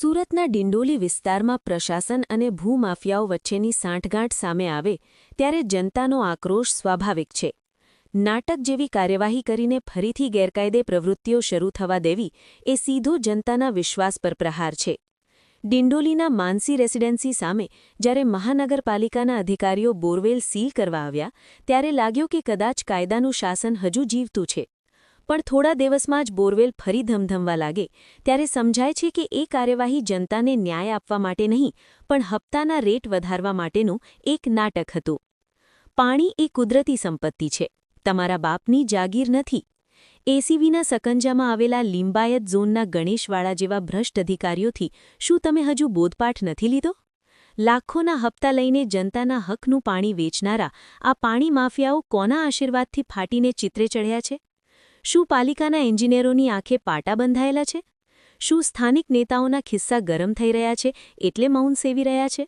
સુરતના ડિંડોલી વિસ્તારમાં પ્રશાસન અને ભૂમાફિયાઓ વચ્ચેની સાંઠગાંઠ સામે આવે ત્યારે જનતાનો આક્રોશ સ્વાભાવિક છે. નાટક જેવી કાર્યવાહી કરીને ફરીથી ગેરકાયદે પ્રવૃત્તિઓ શરૂ થવા દેવી એ સીધો જનતાના વિશ્વાસ પર પ્રહાર છે. ડિંડોલીના માનસી રેસિડેન્સી સામે જ્યારે મહાનગરપાલિકાના અધિકારીઓ બોરવેલ સીલ કરવા આવ્યા ત્યારે લાગ્યું કે કદાચ કાયદાનું શાસન હજુ જીવતું છે. પણ થોડા દિવસમાં જ બોરવેલ ફરી ધમધમવા લાગે ત્યારે સમજાય છે કે એ કાર્યવાહી જનતાને ન્યાય આપવા માટે નહીં પણ હપ્તાના રેટ વધારવા માટેનું એક નાટક હતું. પાણી એ કુદરતી સંપત્તિ છે, તમારા બાપની જાગીર નથી. એસીબીના સકંજામાં આવેલા લિંબાયત ઝોનના ગણેશવાળા જેવા ભ્રષ્ટ અધિકારીઓથી શું તમે હજુ બોધપાઠ નથી લીધો? લાખોના હપ્તા લઈને જનતાના હકનું પાણી વેચનારા આ પાણી માફિયાઓ કોના આશીર્વાદથી ફાટીને ચિત્રે ચઢ્યા છે? શું પાલિકાના એન્જિનિયરોની આંખે પાટા બંધાયેલા છે? શું સ્થાનિક નેતાઓના ખિસ્સા ગરમ થઈ રહ્યા છે એટલે મૌન સેવી રહ્યા છે?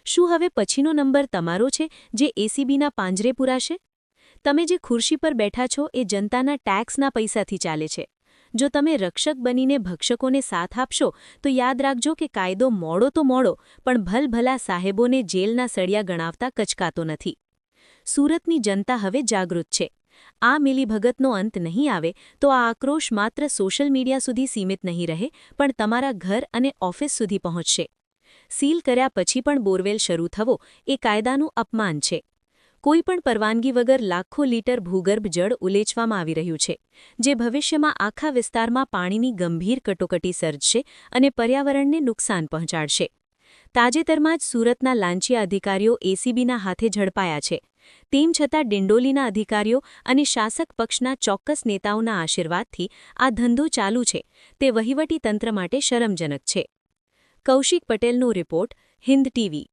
શું હવે પછીનો નંબર તમારો છે જે એસીબીના પાંજરે પૂરાશે? તમે જે ખુરશી પર બેઠા છો એ જનતાના ટેક્સના પૈસાથી ચાલે છે. જો તમે રક્ષક બનીને ભક્ષકોને સાથ આપશો તો યાદ રાખજો કે કાયદો મોડો તો મોડો પણ ભલભલા સાહેબોને જેલના સળિયા ગણાવતા કચકાતો નથી. સુરતની જનતા હવે જાગૃત છે. આ મિલીભગતનો અંત નહીં આવે તો આ આક્રોશ માત્ર સોશિયલ મીડિયા સુધી સીમિત નહીં રહે પણ તમારા ઘર અને ઓફિસ સુધી પહોંચશે. સીલ કર્યા પછી પણ બોરવેલ શરૂ થવો એ કાયદાનું અપમાન છે. કોઈપણ પરવાનગી વગર લાખો લીટર ભૂગર્ભ જળ ઉલેચવામાં આવી રહ્યું છે, જે ભવિષ્યમાં આખા વિસ્તારમાં પાણીની ગંભીર કટોકટી સર્જશે અને પર્યાવરણને નુકસાન પહોંચાડશે. તાજેતરમાં જ સુરતના લાંચિયા અધિકારીઓ એસીબીના હાથે ઝડપાયા છે. તેમ છતાં ડિંડોલીના અધિકારીઓ અને શાસક પક્ષના ચોક્કસ નેતાઓના આશીર્વાદથી આ ધંધો ચાલુ છે તે વહીવટી તંત્ર માટે શરમજનક છે. કૌશિક પટેલનો રિપોર્ટ, હિન્દ ટીવી.